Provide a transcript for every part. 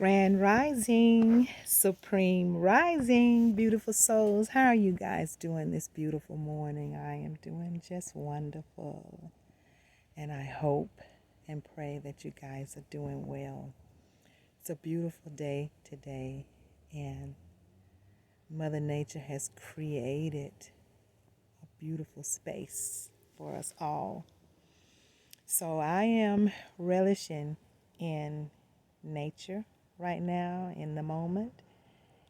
Grand Rising, Supreme Rising, beautiful souls. How are you guys doing this beautiful morning? I am doing just wonderful. And I hope and pray that you guys are doing well. It's a beautiful day today, and Mother Nature has created a beautiful space for us all. So I am relishing in nature right now, in the moment,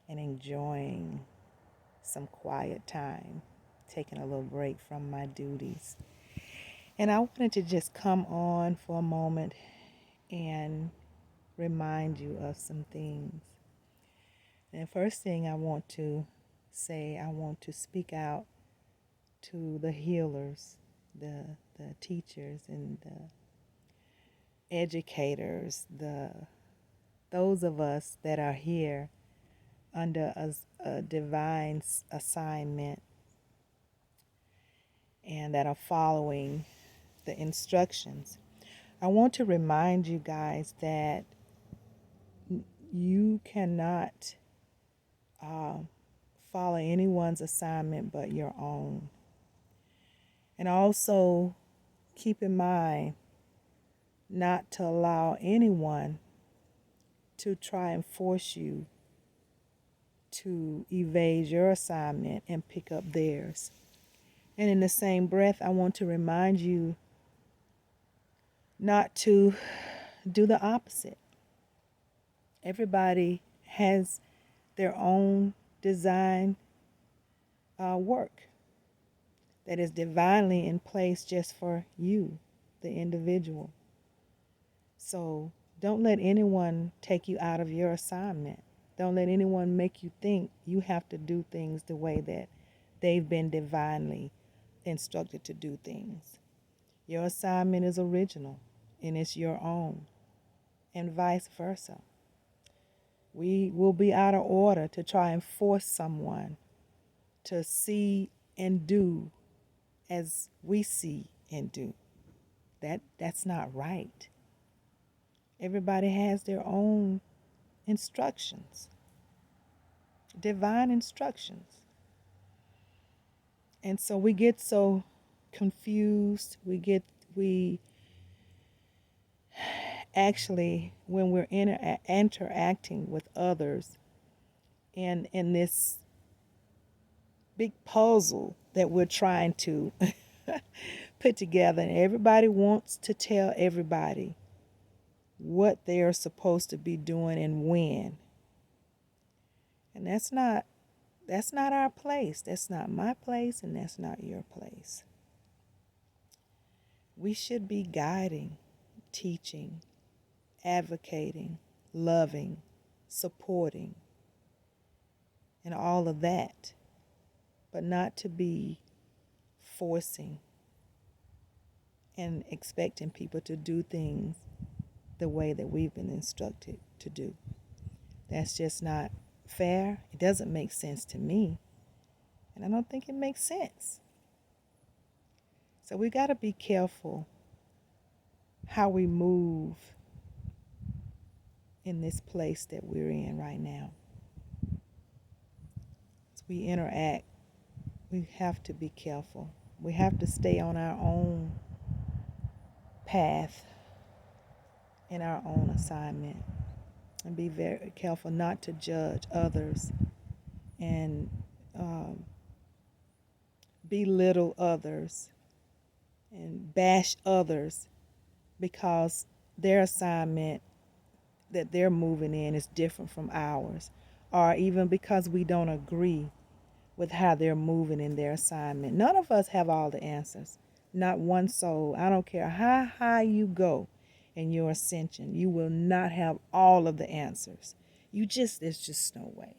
and enjoying some quiet time, taking a little break from my duties. And I wanted to just come on for a moment and remind you of some things. And first thing I want to say, I want to speak out to the healers, the teachers and the educators, those of us that are here under a divine assignment and that are following the instructions. I want to remind you guys that you cannot follow anyone's assignment but your own. And also keep in mind not to allow anyone to try and force you to evade your assignment and pick up theirs. And in the same breath, I want to remind you not to do the opposite. Everybody has their own design work that is divinely in place just for you, the individual. So don't let anyone take you out of your assignment. Don't let anyone make you think you have to do things the way that they've been divinely instructed to do things. Your assignment is original and it's your own, and vice versa. We will be out of order to try and force someone to see and do as we see and do. That's not right. Everybody has their own instructions, divine instructions. And so we get so confused. We actually, when we're interacting with others in this big puzzle that we're trying to put together, and everybody wants to tell everybody what they are supposed to be doing and when. And that's not our place. That's not my place, and that's not your place. We should be guiding, teaching, advocating, loving, supporting, and all of that, but not to be forcing and expecting people to do things the way that we've been instructed to do. That's just not fair. It doesn't make sense to me, and I don't think it makes sense. So we got to be careful how we move in this place that we're in right now. As we interact, we have to be careful. We have to stay on our own path in our own assignment and be very careful not to judge others and belittle others and bash others because their assignment that they're moving in is different from ours, or even because we don't agree with how they're moving in their assignment. None of us have all the answers. Not one soul. I don't care how high you go in your ascension, you will not have all of the answers. There's just no way.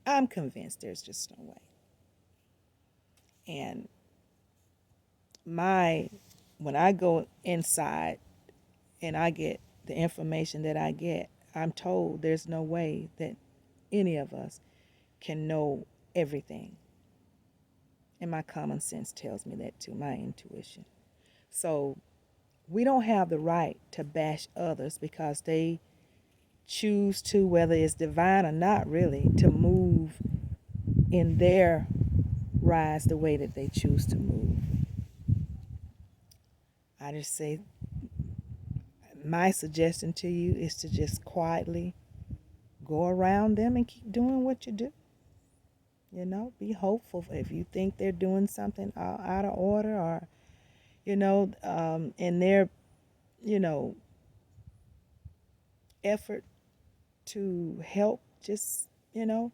I'm convinced there's just no way. And when I go inside and I get the information that I get, I'm told there's no way that any of us can know everything. And my common sense tells me that too, my intuition. So we don't have the right to bash others because they choose to, whether it's divine or not really, to move in their rise the way that they choose to move. I just say my suggestion to you is to just quietly go around them and keep doing what you do. You know, be hopeful. If you think they're doing something out of order, or, in their, you know, effort to help, just, go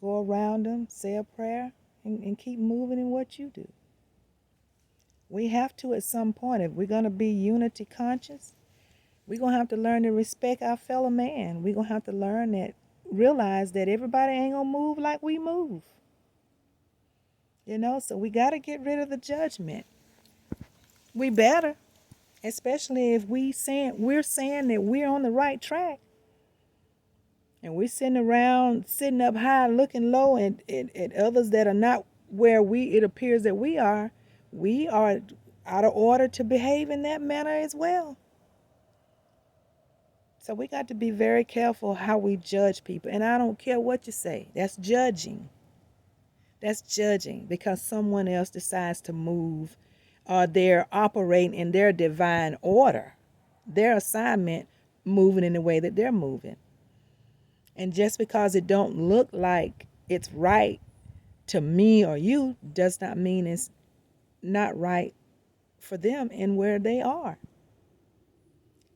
around them, say a prayer, and keep moving in what you do. We have to at some point, if we're going to be unity conscious, we're going to have to learn to respect our fellow man. We're going to have to realize that everybody ain't going to move like we move. So we got to get rid of the judgment. We better, especially if we're saying that we're on the right track. And we're sitting up high, looking low at others that are not where it appears that we are out of order to behave in that manner as well. So we got to be very careful how we judge people. And I don't care what you say. That's judging. That's judging because someone else decides to move, or they're operating in their divine order, their assignment, moving in the way that they're moving. And just because it don't look like it's right to me or you does not mean it's not right for them and where they are.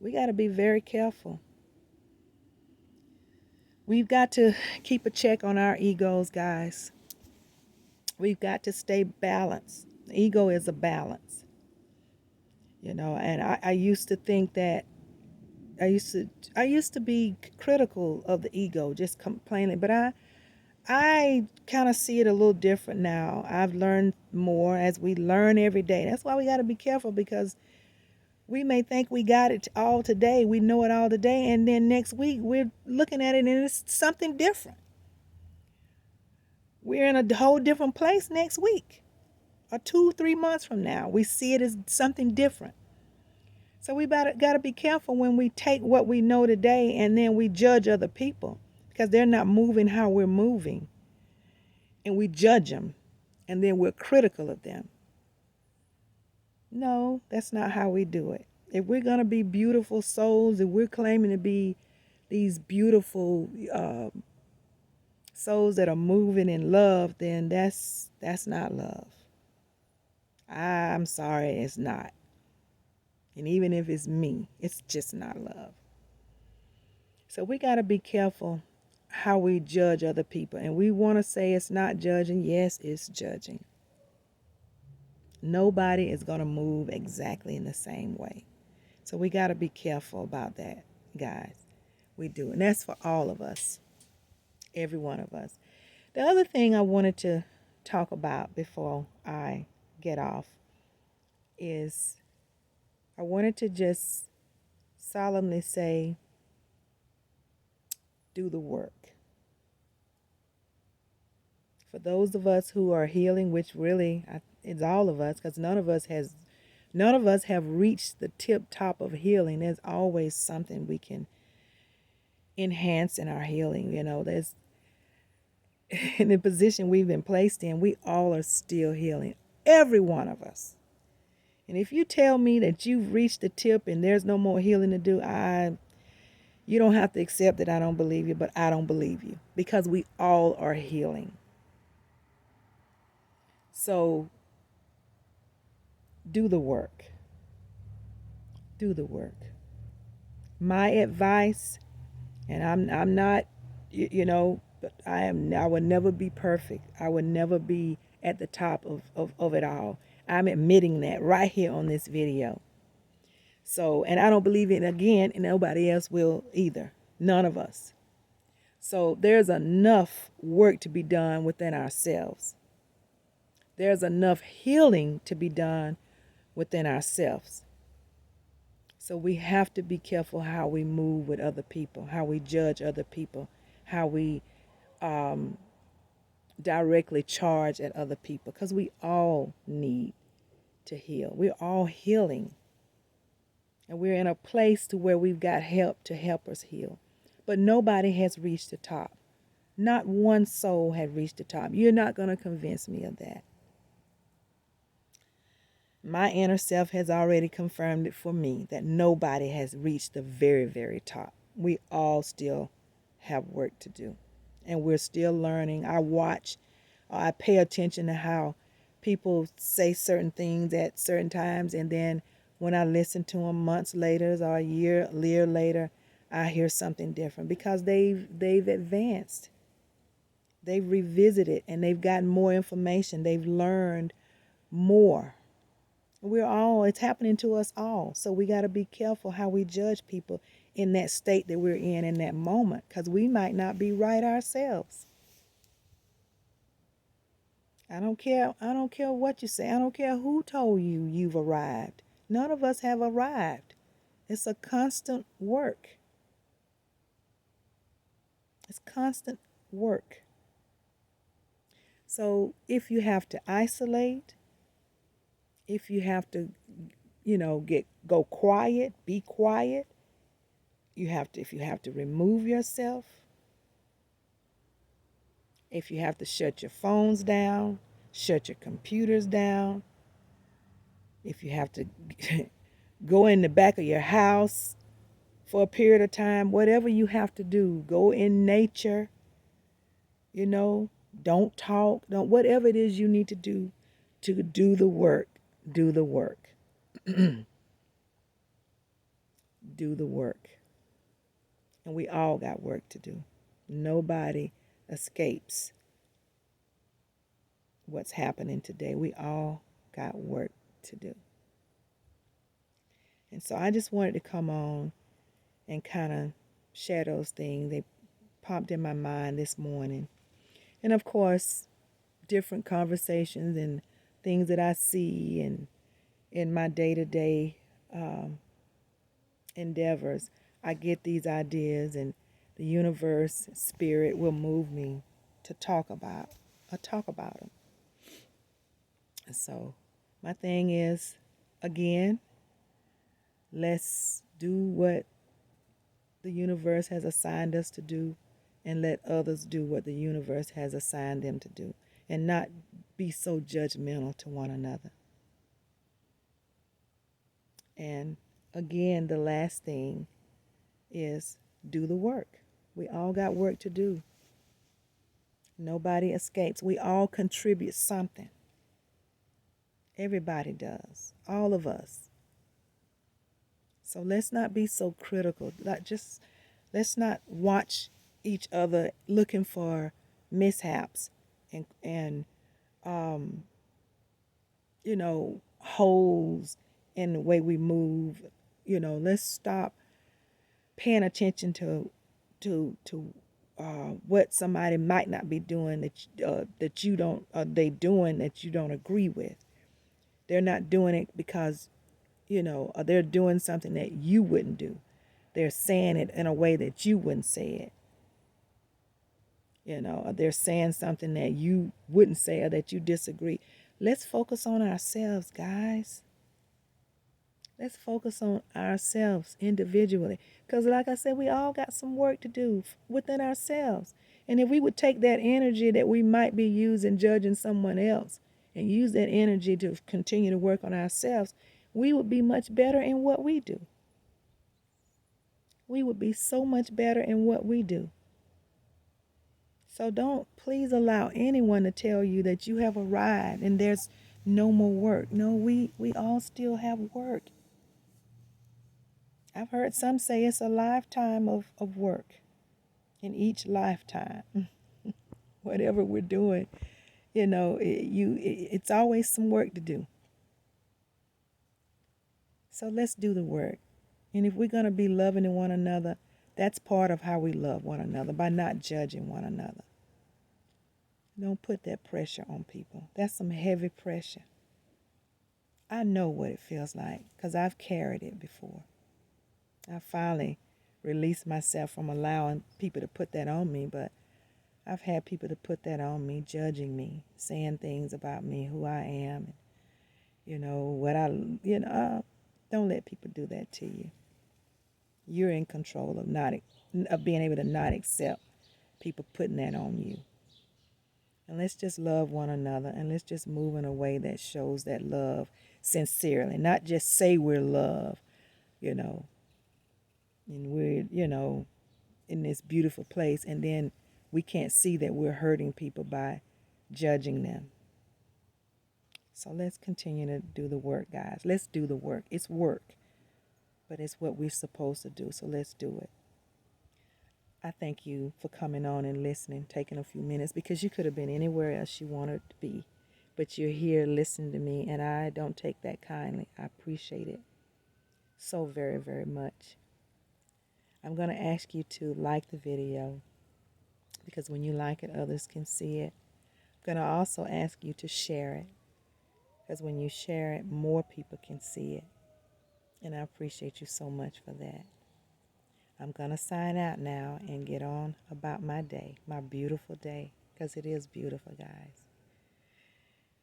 We got to be very careful. We've got to keep a check on our egos, guys. We've got to stay balanced. Ego is a balance. And I used to think that I used to be critical of the ego, just complaining, but I kind of see it a little different now. I've learned more as we learn every day. That's why we got to be careful, because we may think we got it all today, we know it all today, and then next week we're looking at it and it's something different. We're in a whole different place next week, or 2-3 months from now. We see it as something different. So we got to be careful when we take what we know today and then we judge other people because they're not moving how we're moving. And we judge them and then we're critical of them. No, that's not how we do it. If we're going to be beautiful souls, if we're claiming to be these beautiful souls that are moving in love, then that's not love. I'm sorry, it's not. And even if it's me, it's just not love. So we got to be careful how we judge other people. And we want to say it's not judging. Yes, it's judging. Nobody is going to move exactly in the same way. So we got to be careful about that, guys. We do. And that's for all of us. Every one of us. The other thing I wanted to talk about before I get off is I wanted to just solemnly say, do the work. For those of us who are healing, which really is all of us, because none of us have reached the tip top of healing. There's always something we can enhance in our healing. There's in the position we've been placed in, we all are still healing. Every one of us. And if you tell me that you've reached the tip and there's no more healing to do, you don't have to accept that I don't believe you, but I don't believe you, because we all are healing. So do the work. Do the work. My advice, and I'm not, but I would never be perfect. I would never be at the top of it all. I'm admitting that right here on this video. So, and I don't believe it again, and nobody else will either. None of us. So there's enough work to be done within ourselves. There's enough healing to be done within ourselves. So we have to be careful how we move with other people, how we judge other people, how we directly charge at other people, because we all need to heal. We're all healing. And we're in a place to where we've got help to help us heal. But nobody has reached the top. Not one soul had reached the top. You're not going to convince me of that. My inner self has already confirmed it for me that nobody has reached the very, very top. We all still have work to do. And we're still learning. I pay attention to how people say certain things at certain times. And then when I listen to them months later or a year later, I hear something different because they've advanced. They've revisited and they've gotten more information. They've learned more. It's happening to us all. So we got to be careful how we judge people in that state that we're in that moment, because we might not be right ourselves. I don't care. I don't care what you say. I don't care who told you you've arrived. None of us have arrived. It's a constant work. It's constant work. So if you have to isolate, if you have to, go quiet, be quiet. If you have to remove yourself, if you have to shut your phones down, shut your computers down, if you have to go in the back of your house for a period of time, whatever you have to do, go in nature, don't talk, whatever it is you need to do the work, do the work. Do the work. And we all got work to do. Nobody escapes what's happening today. We all got work to do. And so I just wanted to come on and kind of share those things. They popped in my mind this morning. And of course, different conversations and things that I see and in my day-to-day endeavors, I get these ideas, and the universe, spirit will move me to talk about them. And so my thing is, again, let's do what the universe has assigned us to do, and let others do what the universe has assigned them to do, and not be so judgmental to one another. And again, the last thing is do the work. We all got work to do. Nobody escapes. We all contribute something. Everybody does. All of us. So let's not be so critical. Let's not watch each other looking for mishaps and holes in the way we move. Let's stop paying attention to what somebody might not be doing that you don't, they doing that you don't agree with. They're not doing it because they're doing something that you wouldn't do. They're saying it in a way that you wouldn't say it. They're saying something that you wouldn't say or that you disagree. Let's focus on ourselves, guys. Let's focus on ourselves individually. Because like I said, we all got some work to do within ourselves. And if we would take that energy that we might be using judging someone else and use that energy to continue to work on ourselves, we would be much better in what we do. We would be so much better in what we do. So don't please allow anyone to tell you that you have arrived and there's no more work. No, we all still have work. I've heard some say it's a lifetime of work in each lifetime. Whatever we're doing, it's always some work to do. So let's do the work. And if we're going to be loving to one another, that's part of how we love one another, by not judging one another. Don't put that pressure on people. That's some heavy pressure. I know what it feels like because I've carried it before. I finally released myself from allowing people to put that on me, but I've had people to put that on me, judging me, saying things about me, who I am, don't let people do that to you. You're in control of not of being able to not accept people putting that on you. And let's just love one another, and let's just move in a way that shows that love sincerely, not just say we're love, you know, and we're, in this beautiful place, and then we can't see that we're hurting people by judging them. So let's continue to do the work, guys. Let's do the work. It's work, but it's what we're supposed to do. So let's do it. I thank you for coming on and listening, taking a few minutes, because you could have been anywhere else you wanted to be, but you're here listening to me, and I don't take that kindly. I appreciate it so very, very much. I'm going to ask you to like the video, because when you like it, others can see it. I'm going to also ask you to share it, because when you share it, more people can see it. And I appreciate you so much for that. I'm going to sign out now and get on about my day, my beautiful day, because it is beautiful, guys.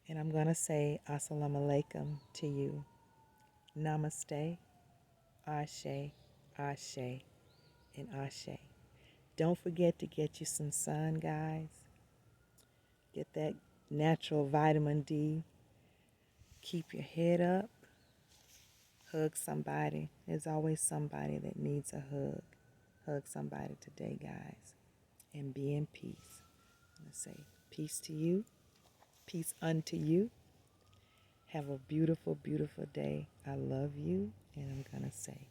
And I'm going to say Assalamu alaikum to you. Namaste, Ashe, Ashe, and Ashe. Don't forget to get you some sun, guys. Get that natural vitamin D. Keep your head up. Hug somebody. There's always somebody that needs a hug. Hug somebody today, guys. And be in peace. I'm going to say peace to you. Peace unto you. Have a beautiful, beautiful day. I love you. And I'm going to say